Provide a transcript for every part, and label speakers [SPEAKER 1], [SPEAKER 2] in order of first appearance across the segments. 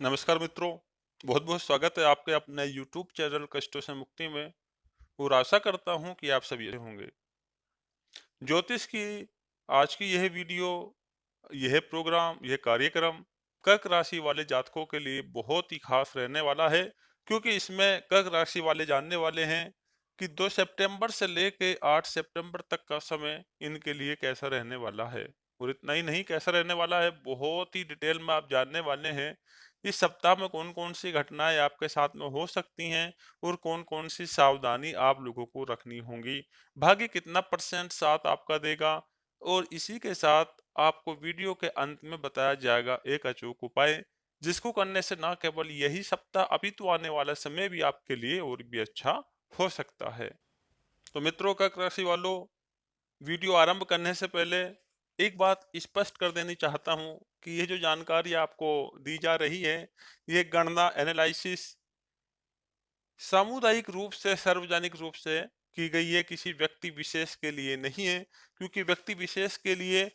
[SPEAKER 1] नमस्कार मित्रों, बहुत बहुत स्वागत है आपके अपने YouTube चैनल कष्टों से मुक्ति में। और आशा करता हूँ कि आप सभी अच्छे होंगे। ज्योतिष की आज की यह वीडियो, यह प्रोग्राम, यह कार्यक्रम कर्क राशि वाले जातकों के लिए बहुत ही खास रहने वाला है, क्योंकि इसमें कर्क राशि वाले जानने वाले हैं कि 2 सितंबर से लेके 8 सितंबर तक का समय इनके लिए कैसा रहने वाला है। और इतना ही नहीं, कैसा रहने वाला है बहुत ही डिटेल में आप जानने वाले हैं। इस सप्ताह में कौन कौन सी घटनाएं आपके साथ में हो सकती हैं और कौन कौन सी सावधानी आप लोगों को रखनी होंगी। भाग्य कितना परसेंट साथ आपका देगा, और इसी के साथ आपको वीडियो के अंत में बताया जाएगा एक अचूक उपाय, जिसको करने से ना केवल यही सप्ताह अपितु आने वाला समय भी आपके लिए और भी अच्छा हो सकता है। तो मित्रों, कर्क राशि वालों, वीडियो आरंभ करने से पहले एक बात स्पष्ट कर देनी चाहता हूं कि ये जो जानकारी आपको दी जा रही है, ये गणना एनालिसिस सामुदायिक रूप से, सार्वजनिक रूप से की गई है, किसी व्यक्ति विशेष के लिए नहीं है। क्योंकि व्यक्ति विशेष के लिए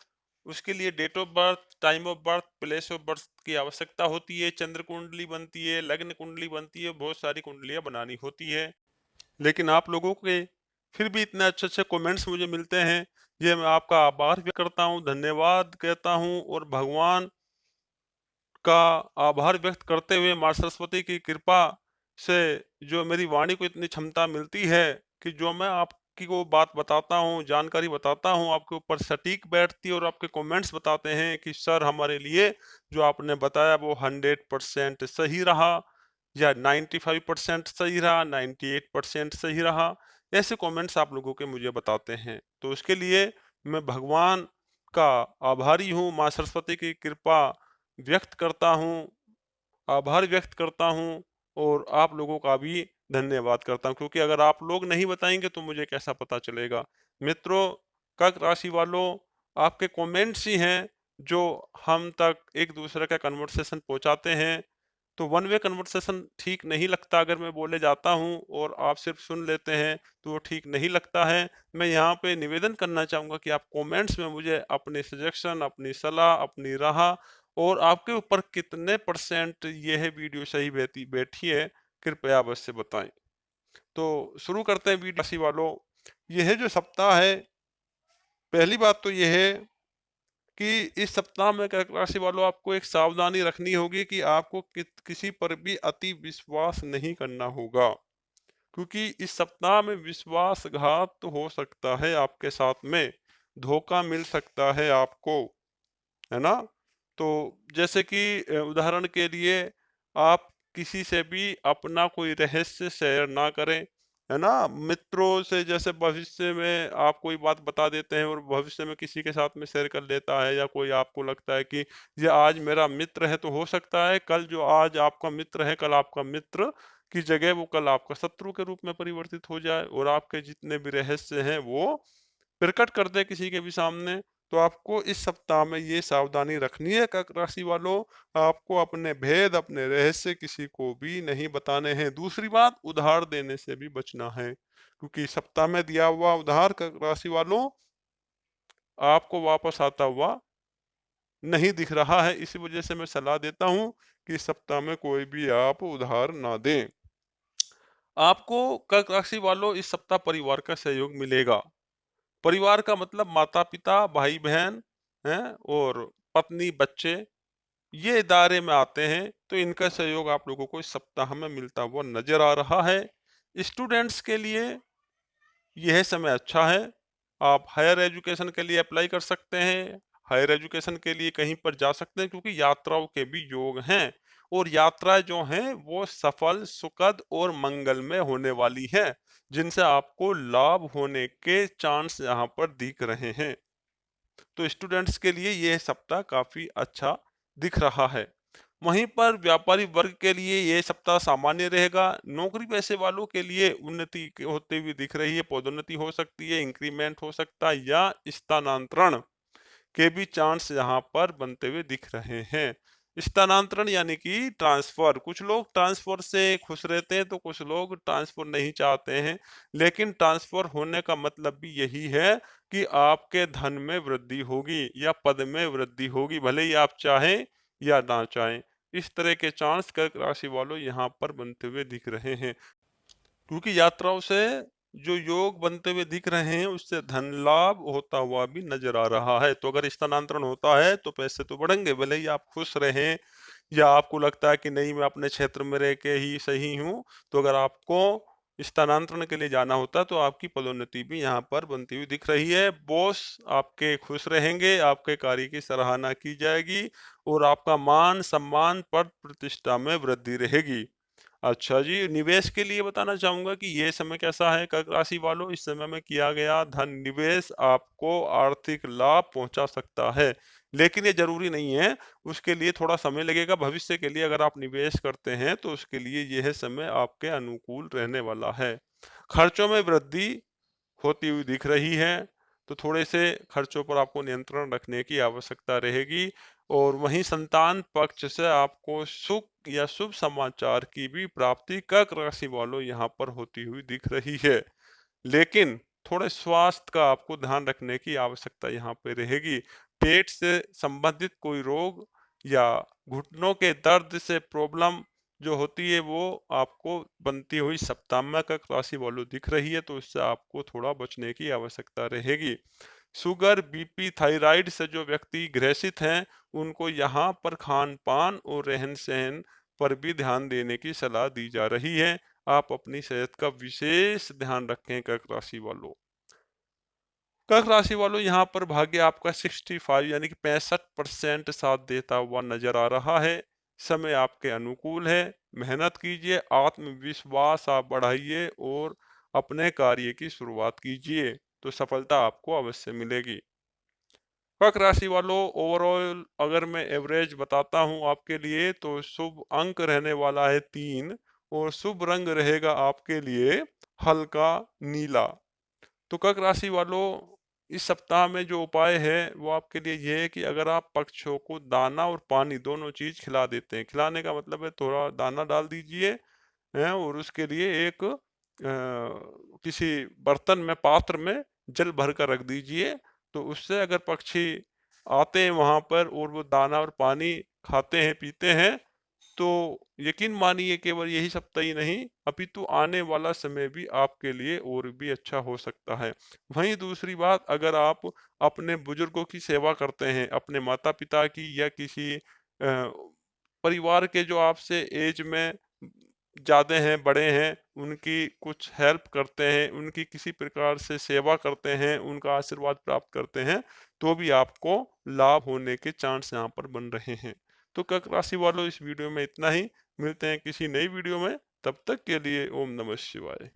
[SPEAKER 1] उसके लिए date of birth, time of birth, place of birth की आवश्यकता होती है, चंद्र कुंडली बनती है, लग्न कुंडली बनती है, बहुत सारी कुंडलियां बनानी होती है। लेकिन आप लोगों के फिर भी इतने अच्छे अच्छे कमेंट्स मुझे मिलते हैं, ये मैं आपका आभार व्यक्त करता हूँ, धन्यवाद कहता हूँ। और भगवान का आभार व्यक्त करते हुए माँ सरस्वती की कृपा से जो मेरी वाणी को इतनी क्षमता मिलती है कि जो मैं आपकी को बात बताता हूँ, जानकारी बताता हूँ, आपके ऊपर सटीक बैठती है। और आपके कमेंट्स बताते हैं कि सर, हमारे लिए जो आपने बताया वो 100% सही रहा, या 95% सही रहा, 98% सही रहा। ऐसे कमेंट्स आप लोगों के मुझे बताते हैं, तो उसके लिए मैं भगवान का आभारी हूँ, माँ सरस्वती की कृपा व्यक्त करता हूँ, आभार व्यक्त करता हूँ। और आप लोगों का भी धन्यवाद करता हूँ, क्योंकि अगर आप लोग नहीं बताएंगे तो मुझे कैसा पता चलेगा। मित्रों, कर्क राशि वालों, आपके कमेंट्स ही हैं जो हम तक एक दूसरे का कन्वर्सेशन पहुंचाते हैं। तो वन वे कन्वर्सेशन ठीक नहीं लगता, अगर मैं बोले जाता हूँ और आप सिर्फ सुन लेते हैं तो वो ठीक नहीं लगता है। मैं यहाँ पे निवेदन करना चाहूँगा कि आप कमेंट्स में मुझे अपने सजेशन, अपनी सलाह, अपनी राह और आपके ऊपर कितने परसेंट यह वीडियो सही बैठी बैठी है, कृपया अवश्य बताएं। तो शुरू करते हैं वीडियो राशि वालों। यह जो सप्ताह है, पहली बात तो यह है कि इस सप्ताह में कर्क राशि वालों आपको एक सावधानी रखनी होगी कि आपको किसी पर भी अति विश्वास नहीं करना होगा, क्योंकि इस सप्ताह में विश्वासघात तो हो सकता है, आपके साथ में धोखा मिल सकता है आपको, है ना। तो जैसे कि उदाहरण के लिए, आप किसी से भी अपना कोई रहस्य शेयर ना करें, है ना। मित्रों से जैसे भविष्य में आप कोई बात बता देते हैं और भविष्य में किसी के साथ में शेयर कर लेता है, या कोई आपको लगता है कि ये आज मेरा मित्र है, तो हो सकता है कल जो आज आपका मित्र है, कल आपका मित्र की जगह वो कल आपका शत्रु के रूप में परिवर्तित हो जाए, और आपके जितने भी रहस्य हैं वो प्रकट कर दे किसी के भी सामने। तो आपको इस सप्ताह में ये सावधानी रखनी है कर्क राशि वालों, आपको अपने भेद, अपने रहस्य किसी को भी नहीं बताने हैं। दूसरी बात, उधार देने से भी बचना है, क्योंकि सप्ताह में दिया हुआ उधार कर्क राशि वालों आपको वापस आता हुआ नहीं दिख रहा है। इसी वजह से मैं सलाह देता हूं कि इस सप्ताह में कोई भी आप उधार ना दें। आपको कर्क राशि वालों इस सप्ताह परिवार का सहयोग मिलेगा। परिवार का मतलब माता पिता, भाई बहन हैं, और पत्नी, बच्चे, ये दायरे में आते हैं। तो इनका सहयोग आप लोगों को इस सप्ताह में मिलता हुआ नजर आ रहा है। स्टूडेंट्स के लिए यह समय अच्छा है, आप हायर एजुकेशन के लिए अप्लाई कर सकते हैं, हायर एजुकेशन के लिए कहीं पर जा सकते हैं, क्योंकि यात्राओं के भी योग हैं। और यात्राएं जो हैं वो सफल, सुखद और मंगलमय होने वाली हैं, जिनसे आपको लाभ होने के चांस यहाँ पर दिख रहे हैं। तो स्टूडेंट्स के लिए यह सप्ताह काफी अच्छा दिख रहा है। वहीं पर व्यापारी वर्ग के लिए यह सप्ताह सामान्य रहेगा। नौकरी पेशे वालों के लिए उन्नति होते हुए दिख रही है, पदोन्नति हो सकती है, इंक्रीमेंट हो सकता है, या स्थानांतरण के भी चांस यहाँ पर बनते हुए दिख रहे हैं। स्थानांतरण यानी कि ट्रांसफर, कुछ लोग ट्रांसफर से खुश रहते हैं तो कुछ लोग ट्रांसफर नहीं चाहते हैं। लेकिन ट्रांसफर होने का मतलब भी यही है कि आपके धन में वृद्धि होगी या पद में वृद्धि होगी, भले ही आप चाहें या ना चाहें। इस तरह के चांस कर्क राशि वालों यहाँ पर बनते हुए दिख रहे हैं, क्योंकि यात्राओं से जो योग बनते हुए दिख रहे हैं उससे धन लाभ होता हुआ भी नजर आ रहा है। तो अगर स्थानांतरण होता है तो पैसे तो बढ़ेंगे, भले ही आप खुश रहें या आपको लगता है कि नहीं मैं अपने क्षेत्र में रह के ही सही हूँ, तो अगर आपको स्थानांतरण के लिए जाना होता तो आपकी पदोन्नति भी यहाँ पर बनती हुई दिख रही है। बॉस आपके खुश रहेंगे, आपके कार्य की सराहना की जाएगी और आपका मान सम्मान पद प्रतिष्ठा में वृद्धि रहेगी। अच्छा जी, निवेश के लिए बताना चाहूँगा कि ये समय कैसा है कर्क राशि वालों, इस समय में किया गया धन निवेश आपको आर्थिक लाभ पहुँचा सकता है। लेकिन ये ज़रूरी नहीं है, उसके लिए थोड़ा समय लगेगा। भविष्य के लिए अगर आप निवेश करते हैं तो उसके लिए यह समय आपके अनुकूल रहने वाला है। खर्चों में वृद्धि होती हुई दिख रही है, तो थोड़े से खर्चों पर आपको नियंत्रण रखने की आवश्यकता रहेगी। और वहीं संतान पक्ष से आपको सुख या शुभ समाचार की भी प्राप्ति कर्क राशि वालों यहाँ पर होती हुई दिख रही है। लेकिन थोड़े स्वास्थ्य का आपको ध्यान रखने की आवश्यकता यहाँ पे रहेगी। पेट से संबंधित कोई रोग या घुटनों के दर्द से प्रॉब्लम जो होती है वो आपको बनती हुई सप्तम का राशि वालों दिख रही है, तो इससे आपको थोड़ा बचने की आवश्यकता रहेगी। शुगर, बीपी, थायराइड से जो व्यक्ति ग्रसित हैं, उनको यहाँ पर खान-पान और रहन-सहन पर भी ध्यान देने की सलाह दी जा रही है। आप अपनी सेहत का विशेष ध्यान रखें कर्क राशि वालों। कर्क राशि वालों यहाँ पर भाग्य आपका 65 यानी कि 65% साथ देता हुआ नजर आ रहा है। समय आपके अनुकूल है, मेहनत कीजिए, आत्मविश्वास आप बढ़ाइए और अपने कार्य की शुरुआत कीजिए, तो सफलता आपको अवश्य मिलेगी। कर्क राशि वालों ओवरऑल अगर मैं एवरेज बताता हूँ आपके लिए, तो शुभ अंक रहने वाला है 3 और शुभ रंग रहेगा आपके लिए हल्का नीला। तो कर्क राशि वालों इस सप्ताह में जो उपाय है वो आपके लिए ये है कि अगर आप पक्षियों को दाना और पानी दोनों चीज खिला देते हैं, खिलाने का मतलब है थोड़ा दाना डाल दीजिए हैं, और उसके लिए एक किसी बर्तन में पात्र में जल भर कर रख दीजिए। तो उससे अगर पक्षी आते हैं वहां पर और वो दाना और पानी खाते हैं पीते हैं, तो यकीन मानिए केवल यही सप्ताह ही नहीं अपितु आने वाला समय भी आपके लिए और भी अच्छा हो सकता है। वहीं दूसरी बात, अगर आप अपने बुजुर्गों की सेवा करते हैं, अपने माता पिता की या किसी परिवार के जो आपसे एज में ज़्यादा हैं, बड़े हैं, उनकी कुछ हेल्प करते हैं, उनकी किसी प्रकार से सेवा करते हैं, उनका आशीर्वाद प्राप्त करते हैं, तो भी आपको लाभ होने के चांस यहाँ पर बन रहे हैं। तो कर्क राशि वालों इस वीडियो में इतना ही। मिलते हैं किसी नई वीडियो में, तब तक के लिए ओम नमः शिवाय।